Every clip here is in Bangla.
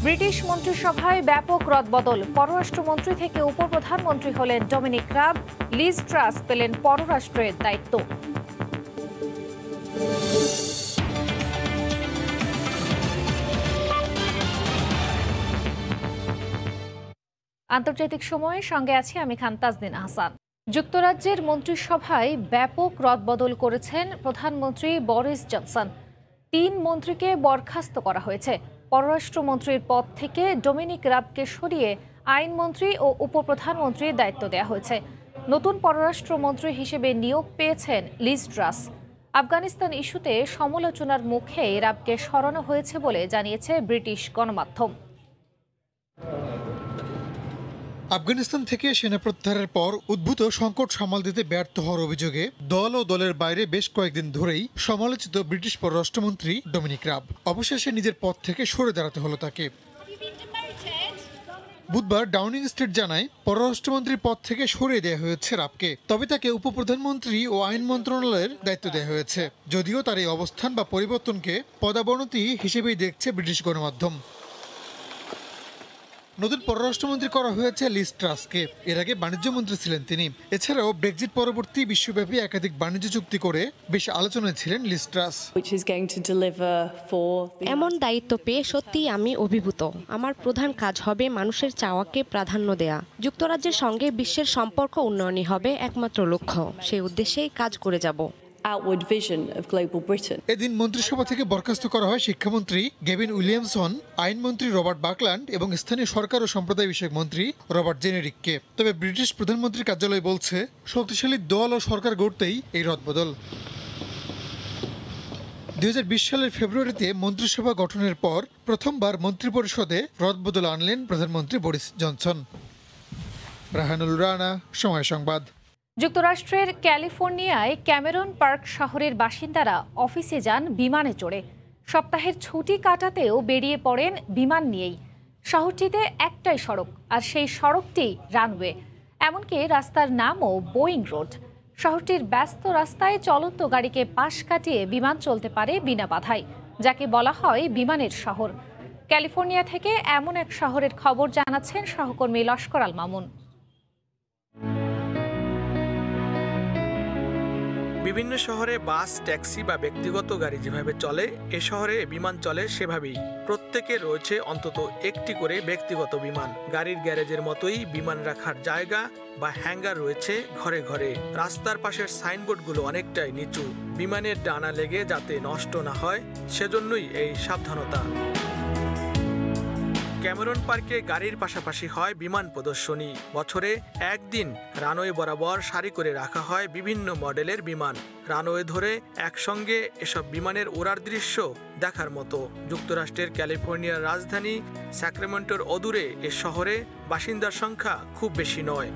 ব্রিটিশ মন্ত্রিসভায় ব্যাপক রদবদল। পররাষ্ট্রমন্ত্রী থেকে উপপ্রধানমন্ত্রী হলেন ডমিনিক রাব, লিজ ট্রাস পেলেন পররাষ্ট্রের দায়িত্ব। আন্তর্জাতিক সময়ের সঙ্গে আছি আমি খান তাজদিন আহসান। যুক্তরাজ্যের মন্ত্রিসভায় ব্যাপক রদবদল করেছেন প্রধানমন্ত্রী বরিস জনসন। ৩ মন্ত্রীকে বরখাস্ত করা হয়েছে। পররাষ্ট্রমন্ত্রীর পদ থেকে ডমিনিক রাবকে সরিয়ে আইনমন্ত্রী ও উপপ্রধানমন্ত্রীর দায়িত্ব দেওয়া হয়েছে। নতুন পররাষ্ট্রমন্ত্রী হিসেবে নিয়োগ পেয়েছেন লিজ ট্রাস। আফগানিস্তান ইস্যুতে সমালোচনার মুখে রাবকে সরানো হয়েছে বলে জানিয়েছে ব্রিটিশ গণমাধ্যম। আফগানিস্তান থেকে সেনা প্রত্যাহারের পর উদ্ভূত সংকট সামাল দিতে ব্যর্থ হওয়ার অভিযোগে দল ও দলের বাইরে বেশ কয়েকদিন ধরেই সমালোচিত ব্রিটিশ পররাষ্ট্রমন্ত্রী ডমিনিক রাব অবশেষে নিজের পদ থেকে সরে দাঁড়াতে হলো তাকে। বুধবার ডাউনিং স্ট্রিট জানায় পররাষ্ট্রমন্ত্রীর পদ থেকে সরিয়ে দেওয়া হয়েছে রাবকে, তবে তাকে উপপ্রধানমন্ত্রী ও আইন মন্ত্রণালয়ের দায়িত্ব দেওয়া হয়েছে। যদিও তার এই অবস্থান বা পরিবর্তনকে পদাবনতি হিসেবেই দেখছে ব্রিটিশ গণমাধ্যম। নতুন পররাষ্ট্রমন্ত্রী করা হয়েছে লিজ ট্রাসকে। এর আগে বাণিজ্য মন্ত্রী ছিলেন তিনি। এছাড়াও ব্রেক্সিট পরবর্তী বিশ্বব্যাপী একাধিক বাণিজ্য চুক্তি করে বেশ আলোচনায় ছিলেন লিজ ট্রাস। এমন দায়িত্ব পেয়ে সত্যি আমি অভিভূত। আমার প্রধান কাজ হবে মানুষের চাওয়াকে প্রাধান্য দেয়া। যুক্তরাজ্যের সঙ্গে বিশ্বের সম্পর্ক উন্নয়নই হবে একমাত্র লক্ষ্য। সেই উদ্দেশ্যেই কাজ করে যাব। এদিন মন্ত্রিসভা থেকে বরখাস্ত করা হয় শিক্ষামন্ত্রী গেভিন উইলিয়ামসন, আইনমন্ত্রী রবার্ট বাকল্যান্ড এবং স্থানীয় সরকার ও সম্প্রদায় বিষয়ক মন্ত্রী রবার্ট জেনেরিককে। তবে ব্রিটিশ প্রধানমন্ত্রীর কার্যালয় বলছে শক্তিশালী দল ও সরকার গড়তেই এই রদবদল। 2020 সালের ফেব্রুয়ারিতে মন্ত্রিসভা গঠনের পর প্রথমবার মন্ত্রিপরিষদে রদবদল আনলেন প্রধানমন্ত্রী বরিস জনসন। রাহানুল রানা, সময় সংবাদ। যুক্তরাষ্ট্রের ক্যালিফোর্নিয়ায় ক্যামেরন পার্ক শহরের বাসিন্দারা অফিসে যান বিমানে চড়ে। সপ্তাহের ছুটি কাটাতেও বেরিয়ে পড়েন বিমান নিয়েই। শহরটিতে একটাই সড়ক, আর সেই সড়কটি রানওয়ে। এমনকি রাস্তার নামও বোয়িং রোড। শহরটির ব্যস্ত রাস্তায় চলন্ত গাড়িকে পাশ কাটিয়ে বিমান চলতে পারে বিনা বাধায়, যাকে বলা হয় বিমানের শহর। ক্যালিফোর্নিয়া থেকে এমন এক শহরের খবর জানাচ্ছেন সহকর্মী লস্কর আল মামুন। বিভিন্ন শহরে বাস, ট্যাক্সি বা ব্যক্তিগত গাড়ি যেভাবে চলে, এ শহরে বিমান চলে সেভাবেই। প্রত্যেকে রয়েছে অন্তত একটি করে ব্যক্তিগত বিমান। গাড়ির গ্যারেজের মতোই বিমান রাখার জায়গা বা হ্যাঙ্গার রয়েছে ঘরে ঘরে। রাস্তার পাশের সাইনবোর্ডগুলো অনেকটাই নিচু। বিমানের ডানা লেগে যাতে নষ্ট না হয় সেজন্যই এই সাবধানতা। ক্যামেরন পার্কে গাড়ির পাশাপাশি হয় বিমান প্রদর্শনী। বছরে একদিন রানওয়ে বরাবর সারি করে রাখা হয় বিভিন্ন মডেলের বিমান। রানওয়ে ধরে একসঙ্গে এসব বিমানের ওড়ার দৃশ্য দেখার মতো। যুক্তরাষ্ট্রের ক্যালিফোর্নিয়ার রাজধানী স্যাক্রামেন্টোর অদূরে এ শহরে বাসিন্দার সংখ্যা খুব বেশি নয়।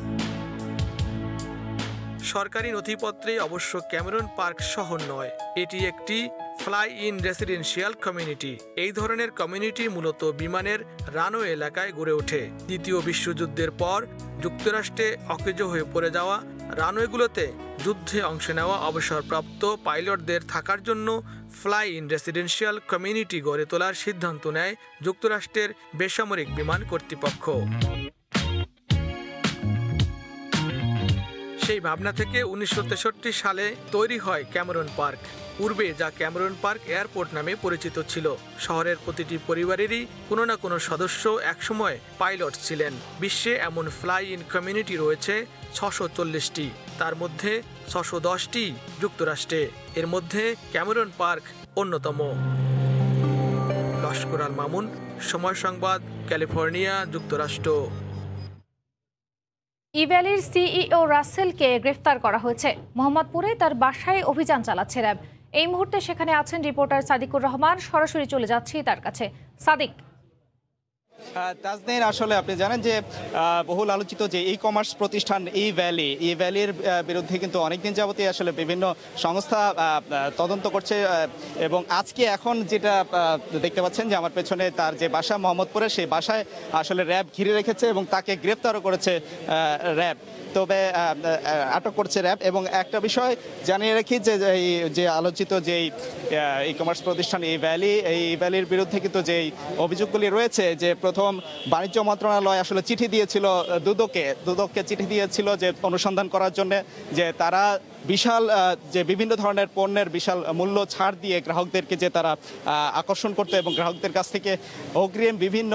সরকারি নথিপত্রে অবশ্য ক্যামেরন পার্ক শহর নয়, এটি একটি ফ্লাই ইন রেসিডেন্সিয়াল কমিউনিটি। এই ধরনের কমিউনিটি মূলত বিমানের রানওয়ে এলাকায় গড়ে ওঠে। দ্বিতীয় বিশ্বযুদ্ধের পর যুক্তরাষ্ট্রে অকেজো হয়ে পড়ে যাওয়া রানওয়েগুলোতে যুদ্ধে অংশ নেওয়া অবসরপ্রাপ্ত পাইলটদের থাকার জন্য ফ্লাই ইন রেসিডেন্সিয়াল কমিউনিটি গড়ে তোলার সিদ্ধান্ত নেয় যুক্তরাষ্ট্রের বেসামরিক বিমান কর্তৃপক্ষ। সেই ভাবনা থেকে 1963 সালে তৈরি হয় ক্যামেরন পার্ক। পূর্বে যা ক্যামেরন পার্ক এয়ারপোর্ট নামে পরিচিত ছিল। শহরের প্রতিটি পরিবারেরই কোনো না কোনো সদস্য একসময় পাইলট ছিলেন। বিশ্বে এমন ফ্লাই ইন কমিউনিটি রয়েছে 640টি, তার মধ্যে 610টি যুক্তরাষ্ট্রে। এর মধ্যে ক্যামেরন পার্ক অন্যতম। লস্কর আল মামুন, সময় সংবাদ, ক্যালিফোর্নিয়া, যুক্তরাষ্ট্র। ইভ্যালির সিইও রাসেলকে গ্রেফতার করা হয়েছে। মোহাম্মদপুরে তার বাসায় অভিযান চালাচ্ছে র্যাব। এই মুহূর্তে সেখানে আছেন রিপোর্টার সাদিকুর রহমান। সরাসরি চলে যাচ্ছি তার কাছে। সাদিক। তাজনীন, আসলে আপনি জানেন যে বহুল আলোচিত যে ই কমার্স প্রতিষ্ঠান এই ভ্যালির বিরুদ্ধে কিন্তু অনেকদিন যাবতই আসলে বিভিন্ন সংস্থা তদন্ত করছে এবং আজকে এখন যেটা দেখতে পাচ্ছেন যে আমার পেছনে তার যে বাসা মোহাম্মদপুরে, সেই বাসায় আসলে র্যাব ঘিরে রেখেছে এবং তাকে গ্রেফতারও করেছে র্যাব। তবে আটক করছে র্যাব। এবং একটা বিষয় জানিয়ে রাখি যে আলোচিত যে ই কমার্স প্রতিষ্ঠান এই ভ্যালির বিরুদ্ধে কিন্তু যেই অভিযোগগুলি রয়েছে, যে প্রথম বাণিজ্য মন্ত্রণালয় আসলে চিঠি দিয়েছিল দুদককে চিঠি দিয়েছিল যে অনুসন্ধান করার জন্য, যে তারা বিশাল যে বিভিন্ন ধরনের পণ্যের বিশাল মূল্য ছাড় দিয়ে গ্রাহকদেরকে যে তারা আকর্ষণ করতে এবং গ্রাহকদের কাছ থেকে অগ্রিম বিভিন্ন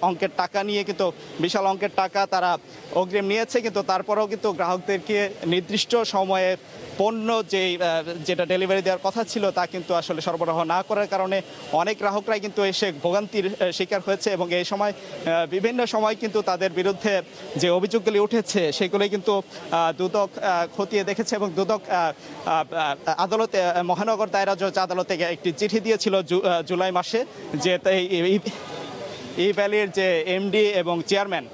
অঙ্কের টাকা নিয়ে কিন্তু বিশাল অঙ্কের টাকা তারা অগ্রিম নিয়েছে, কিন্তু তারপরেও কিন্তু গ্রাহকদেরকে নির্দিষ্ট সময়ে পণ্য যেটা ডেলিভারি দেওয়ার কথা ছিল তা কিন্তু আসলে সরবরাহ না করার কারণে অনেক গ্রাহকরাই কিন্তু এসে ভোগান্তির শিকার হয়েছে। এবং এই সময় বিভিন্ন সময় কিন্তু তাদের বিরুদ্ধে যে অভিযোগগুলি উঠেছে সেগুলি কিন্তু দুদক খতিয়ে দেখেছে এবং দুদক আদালতে মহানগর দায়রা জজ আদালতে একটি চিঠি দিয়েছিল জুলাই মাসে, যে এই ভ্যালির যে এমডি এবং চেয়ারম্যান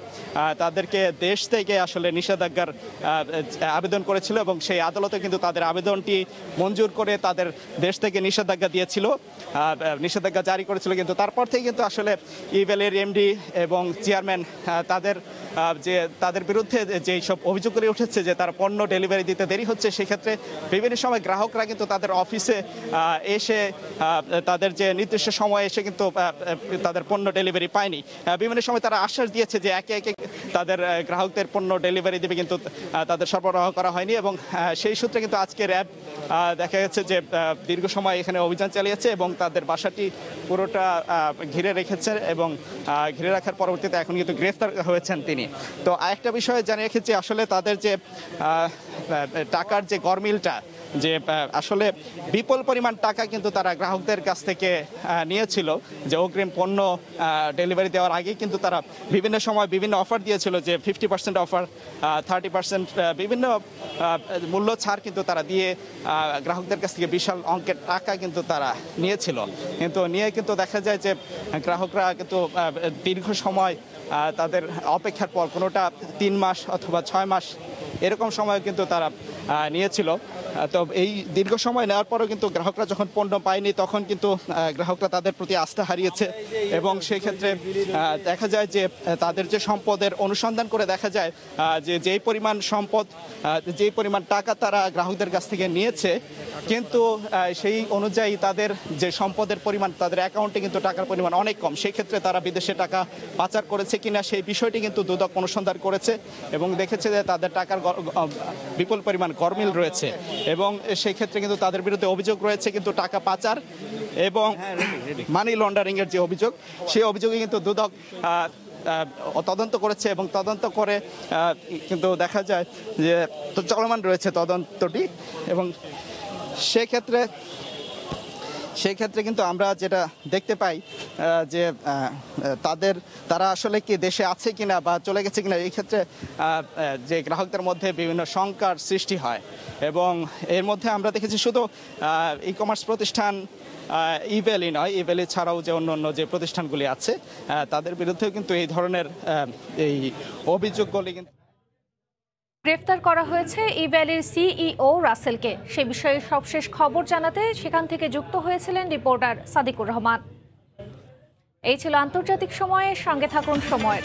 তাদেরকে দেশ থেকে আসলে নিষেধাজ্ঞার আবেদন করেছিল এবং সেই আদালতে কিন্তু তাদের আবেদনটি মঞ্জুর করে তাদের দেশ থেকে নিষেধাজ্ঞা দিয়েছিল, নিষেধাজ্ঞা জারি করেছিল। কিন্তু তারপর থেকে কিন্তু আসলে ইভ্যালির এমডি এবং চেয়ারম্যান তাদের বিরুদ্ধে যে সব অভিযোগগুলি উঠেছে যে তারা পণ্য ডেলিভারি দিতে দেরি হচ্ছে, সেক্ষেত্রে বিভিন্ন সময় গ্রাহকরা কিন্তু তাদের অফিসে এসে তাদের যে নির্দিষ্ট সময় এসে কিন্তু তাদের পণ্য ডেলিভারি পায়নি। বিভিন্ন সময় তারা আশ্বাস দিয়েছে যে একে একে তাদের গ্রাহকদের পণ্য ডেলিভারি দেবে, কিন্তু তাদের সরবরাহ করা হয়নি। এবং সেই সূত্রে কিন্তু আজকে র্যাব দেখা যাচ্ছে যে দীর্ঘ সময় এখানে অভিযান চালিয়েছে এবং তাদের বাসাটি পুরোটা ঘিরে রেখেছে এবং ঘিরে রাখার পরবর্তীতে এখন কিন্তু গ্রেফতার হয়েছেন তিনি। তো আরেকটা বিষয় জানিয়ে রেখেছি, আসলে তাদের যে টাকার যে গরমিলটা, যে আসলে বিপুল পরিমাণ টাকা কিন্তু তারা গ্রাহকদের কাছ থেকে নিয়েছিল, যে অগ্রিম পণ্য ডেলিভারি দেওয়ার আগেই কিন্তু তারা বিভিন্ন সময় বিভিন্ন অফার দিয়েছিল, যে 50% অফার, 30% বিভিন্ন মূল্য ছাড় কিন্তু তারা দিয়ে গ্রাহকদের কাছ থেকে বিশাল অঙ্কের টাকা কিন্তু তারা নিয়েছিল। কিন্তু নিয়ে কিন্তু দেখা যায় যে গ্রাহকরা কিন্তু দীর্ঘ সময় তাদের অপেক্ষার পর, কোনোটা 3 মাস অথবা 6 মাস এরকম সময় কিন্তু তারা নিয়েছিল। তো এই দীর্ঘ সময় নেওয়ার পরেও কিন্তু গ্রাহকরা যখন পণ্য পায়নি তখন কিন্তু গ্রাহকরা তাদের প্রতি আস্থা হারিয়েছে এবং সেই ক্ষেত্রে দেখা যায় যে তাদের যে সম্পদের অনুসন্ধান করে দেখা যায় যে যেই পরিমাণ সম্পদ, যেই পরিমাণ টাকা তারা গ্রাহকদের কাছ থেকে নিয়েছে, কিন্তু সেই অনুযায়ী তাদের যে সম্পদের পরিমাণ, তাদের অ্যাকাউন্টে কিন্তু টাকার পরিমাণ অনেক কম। সেই ক্ষেত্রে তারা বিদেশে টাকা পাচার করেছে কিনা সেই বিষয়টি কিন্তু দুদক অনুসন্ধান করেছে এবং দেখেছে যে তাদের টাকার বিপুল পরিমাণ গরমিল রয়েছে এবং সেই ক্ষেত্রে কিন্তু তাদের বিরুদ্ধে অভিযোগ রয়েছে কিন্তু টাকা পাচার এবং মানি লন্ডারিং এর যে অভিযোগ, সেই অভিযোগে কিন্তু দুদক তদন্ত করেছে এবং তদন্ত করে কিন্তু দেখা যায় যে চলমান রয়েছে তদন্তটি। এবং সেক্ষেত্রে কিন্তু আমরা যেটা দেখতে পাই যে তারা আসলে কি দেশে আছে কিনা বা চলে গেছে কিনা, এই ক্ষেত্রে যে গ্রাহকদের মধ্যে বিভিন্ন শঙ্কার সৃষ্টি হয়। এবং এর মধ্যে আমরা দেখেছি শুধু ই কমার্স প্রতিষ্ঠান ইভ্যালি নয়, ইভ্যালি ছাড়াও যে অন্য যে প্রতিষ্ঠানগুলি আছে তাদের বিরুদ্ধেও কিন্তু এই ধরনের এই অভিযোগগুলি কিন্তু গ্রেফতার করা হয়েছে ইভ্যালির সিইও রাসেলকে। সে বিষয়ে সবশেষ খবর জানাতে সেখান থেকে যুক্ত হয়েছিলেন রিপোর্টার সাদিকুর রহমান। এই ছিল আন্তর্জাতিক সময়ের সঙ্গে থাকুন সময়ের।